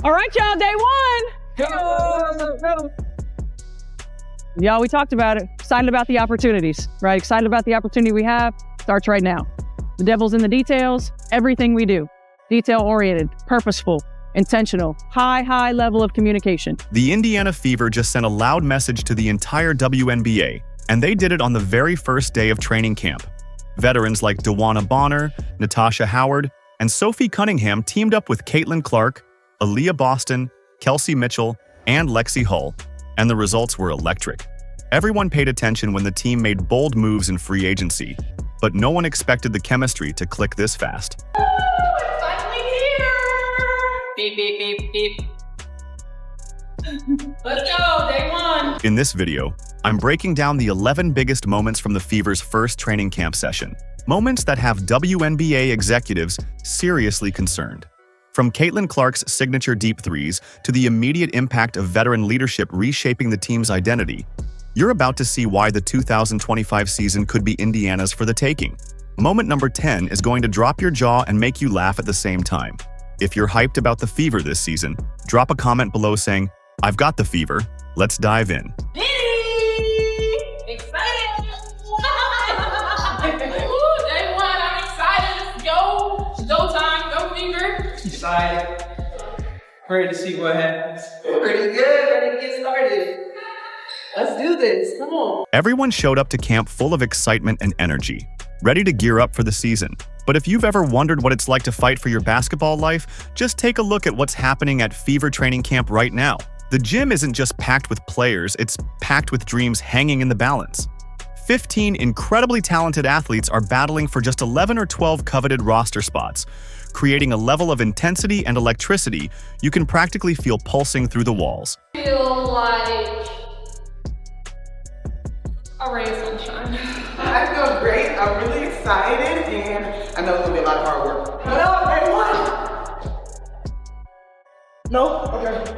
All right, y'all, day one. Y'all, we talked about it. Excited about the opportunities, right? Excited about the opportunity we have. Starts right now. The devil's in the details. Everything we do. Detail-oriented, purposeful, intentional, high level of communication. The Indiana Fever just sent a loud message to the entire WNBA, and they did it on the very first day of training camp. Veterans like DeWanna Bonner, Natasha Howard, and Sophie Cunningham teamed up with Caitlin Clark, Aaliyah Boston, Kelsey Mitchell, and Lexi Hull, and the results were electric. Everyone paid attention when the team made bold moves in free agency, but no one expected the chemistry to click this fast. It's finally here! Beep, beep, beep, beep. Let's go, day one. In this video, I'm breaking down the 11 biggest moments from the Fever's first training camp session. Moments that have WNBA executives seriously concerned. From Caitlin Clark's signature deep threes to the immediate impact of veteran leadership reshaping the team's identity, you're about to see why the 2025 season could be Indiana's for the taking. Moment number 10 is going to drop your jaw and make you laugh at the same time. If you're hyped about the Fever this season, drop a comment below saying, "I've got the Fever." Let's dive in. Excited! Ooh, day one, I'm excited. Let's go. It's go time. Go Fever. Excited. Ready to see what happens. Pretty good. Ready to get started. Let's do this. Come on. Everyone showed up to camp full of excitement and energy, ready to gear up for the season. But if you've ever wondered what it's like to fight for your basketball life, just take a look at what's happening at Fever training camp right now. The gym isn't just packed with players, it's packed with dreams hanging in the balance. 15 incredibly talented athletes are battling for just 11 or 12 coveted roster spots, creating a level of intensity and electricity you can practically feel pulsing through the walls. I feel like a ray of sunshine. I feel great. I'm really excited, and I know it's gonna be a lot of hard work. No, day one. No? Okay.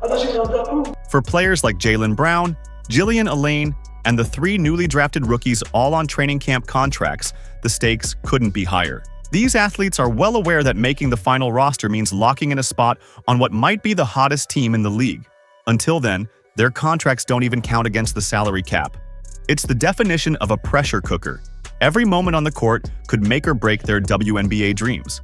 I thought you were gonna go. For players like Jaylen Brown, Jillian Elaine, and the 3 newly drafted rookies all on training camp contracts, the stakes couldn't be higher. These athletes are well aware that making the final roster means locking in a spot on what might be the hottest team in the league. Until then, their contracts don't even count against the salary cap. It's the definition of a pressure cooker. Every moment on the court could make or break their WNBA dreams.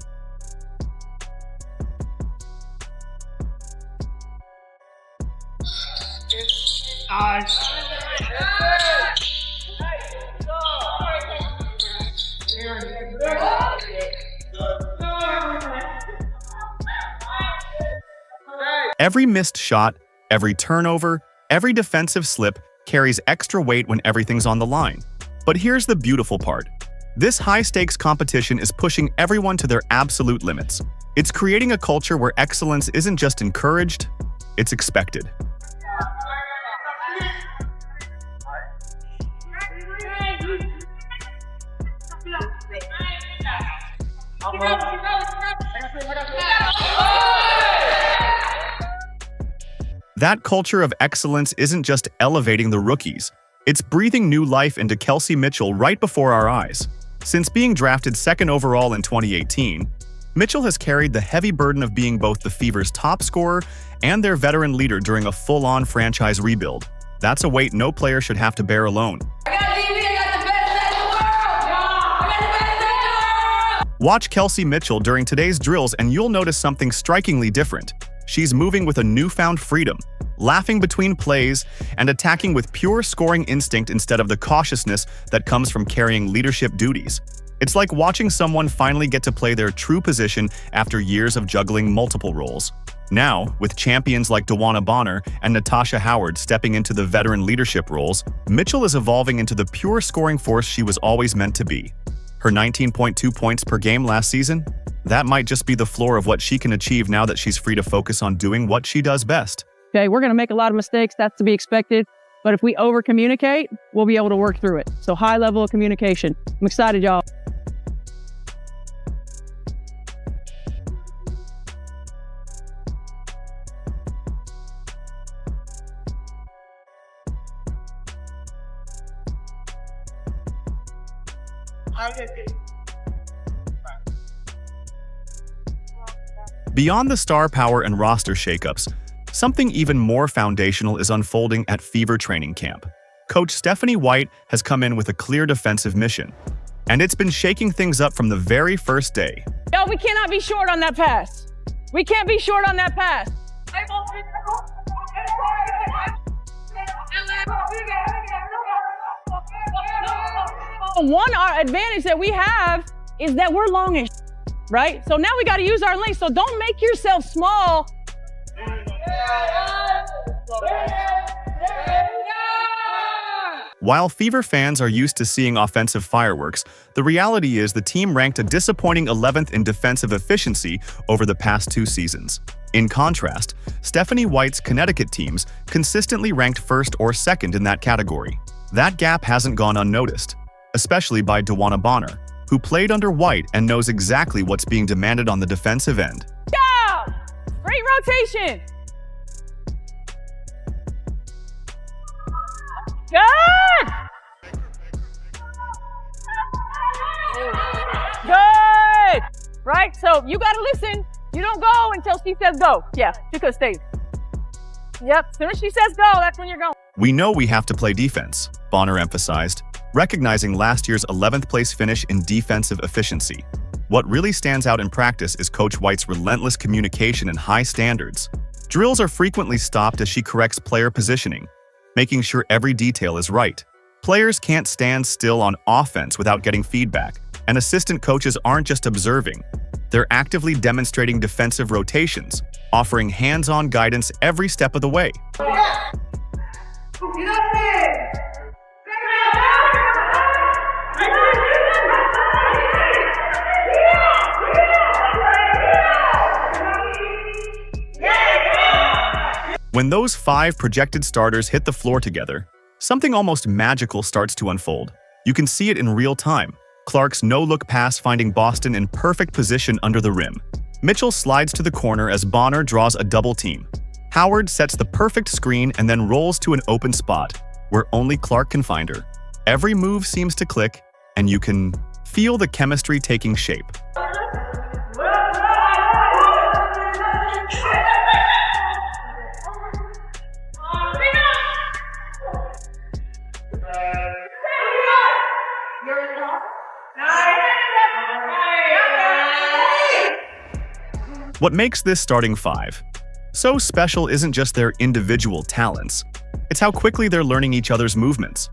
Every missed shot, every turnover, every defensive slip carries extra weight when everything's on the line. But here's the beautiful part. This high-stakes competition is pushing everyone to their absolute limits. It's creating a culture where excellence isn't just encouraged, it's expected. That culture of excellence isn't just elevating the rookies, it's breathing new life into Kelsey Mitchell right before our eyes. Since being drafted 2nd overall in 2018, Mitchell has carried the heavy burden of being both the Fever's top scorer and their veteran leader during a full-on franchise rebuild. That's a weight no player should have to bear alone. Watch Kelsey Mitchell during today's drills and you'll notice something strikingly different. She's moving with a newfound freedom, laughing between plays, and attacking with pure scoring instinct instead of the cautiousness that comes from carrying leadership duties. It's like watching someone finally get to play their true position after years of juggling multiple roles. Now, with champions like DeWanna Bonner and Natasha Howard stepping into the veteran leadership roles, Mitchell is evolving into the pure scoring force she was always meant to be. Her 19.2 points per game last season? That might just be the floor of what she can achieve now that she's free to focus on doing what she does best. Okay, we're going to make a lot of mistakes. That's to be expected. But if we over-communicate, we'll be able to work through it. So high level of communication. I'm excited, y'all. Beyond the star power and roster shakeups, something even more foundational is unfolding at Fever training camp. Coach Stephanie White has come in with a clear defensive mission, and it's been shaking things up from the very first day. Yo, we cannot be short on that pass. We can't be short on that pass. One advantage that we have is that we're longish, right? So now we got to use our length. So don't make yourself small. While Fever fans are used to seeing offensive fireworks, the reality is the team ranked a disappointing 11th in defensive efficiency over the past 2 seasons. In contrast, Stephanie White's Connecticut teams consistently ranked first or second in that category. That gap hasn't gone unnoticed, especially by DeWanna Bonner, who played under White and knows exactly what's being demanded on the defensive end. Yeah! Great rotation. Good! Good! Right? So you gotta listen. You don't go until she says go. Yeah, she could stay. Yep, as soon as she says go, that's when you're going. We know we have to play defense, Bonner emphasized, recognizing last year's 11th place finish in defensive efficiency. What really stands out in practice is Coach White's relentless communication and high standards. Drills are frequently stopped as she corrects player positioning, making sure every detail is right. Players can't stand still on offense without getting feedback, and assistant coaches aren't just observing. They're actively demonstrating defensive rotations, offering hands-on guidance every step of the way. When those 5 projected starters hit the floor together, something almost magical starts to unfold. You can see it in real time. Clark's no-look pass finding Boston in perfect position under the rim. Mitchell slides to the corner as Bonner draws a double team. Howard sets the perfect screen and then rolls to an open spot, where only Clark can find her. Every move seems to click, and you can feel the chemistry taking shape. What makes this starting 5 so special isn't just their individual talents, it's how quickly they're learning each other's movements.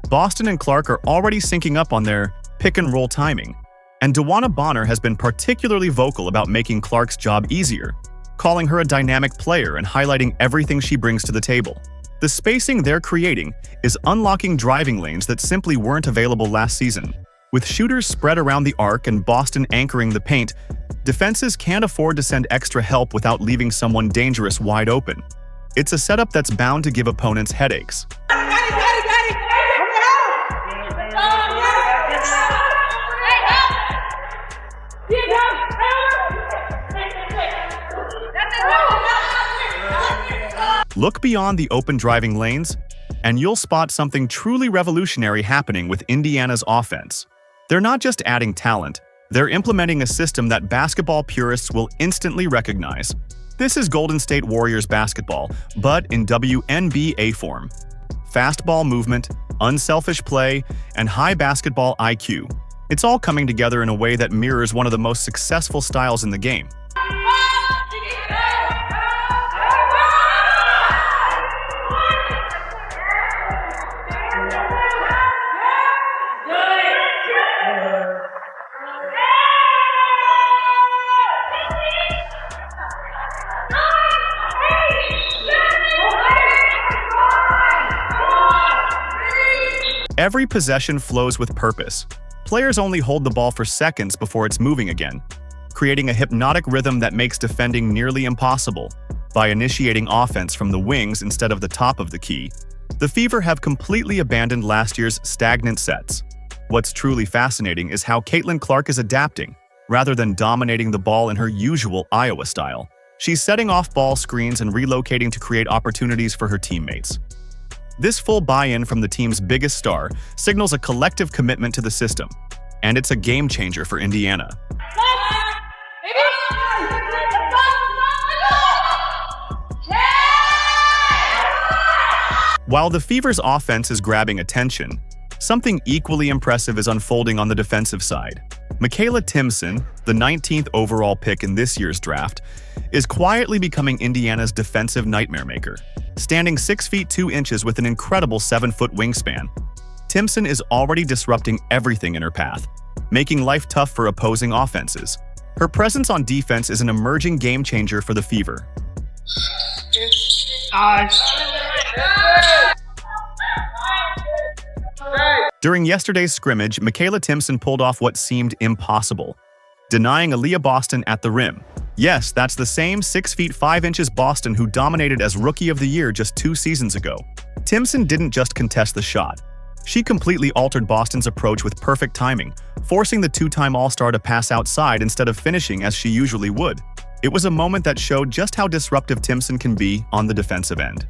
Boston and Clark are already syncing up on their pick-and-roll timing, and DeWanna Bonner has been particularly vocal about making Clark's job easier, calling her a dynamic player and highlighting everything she brings to the table. The spacing they're creating is unlocking driving lanes that simply weren't available last season. With shooters spread around the arc and Boston anchoring the paint, defenses can't afford to send extra help without leaving someone dangerous wide open. It's a setup that's bound to give opponents headaches. Look beyond the open driving lanes, and you'll spot something truly revolutionary happening with Indiana's offense. They're not just adding talent, they're implementing a system that basketball purists will instantly recognize. This is Golden State Warriors basketball, but in WNBA form. Fast ball movement, unselfish play, and high basketball IQ. It's all coming together in a way that mirrors one of the most successful styles in the game. Every possession flows with purpose. Players only hold the ball for seconds before it's moving again, creating a hypnotic rhythm that makes defending nearly impossible. By initiating offense from the wings instead of the top of the key, the Fever have completely abandoned last year's stagnant sets. What's truly fascinating is how Caitlin Clark is adapting, rather than dominating the ball in her usual Iowa style. She's setting off ball screens and relocating to create opportunities for her teammates. This full buy-in from the team's biggest star signals a collective commitment to the system, and it's a game changer for Indiana. While the Fever's offense is grabbing attention, something equally impressive is unfolding on the defensive side. Makayla Timpson, the 19th overall pick in this year's draft, is quietly becoming Indiana's defensive nightmare maker. Standing 6 feet 2 inches with an incredible 7-foot wingspan, Timpson is already disrupting everything in her path, making life tough for opposing offenses. Her presence on defense is an emerging game changer for the Fever. During yesterday's scrimmage, Makayla Timpson pulled off what seemed impossible, denying Aaliyah Boston at the rim. Yes, that's the same 6 feet 5 inches Boston who dominated as Rookie of the Year just 2 seasons ago. Timpson didn't just contest the shot. She completely altered Boston's approach with perfect timing, forcing the 2-time All-Star to pass outside instead of finishing as she usually would. It was a moment that showed just how disruptive Timpson can be on the defensive end.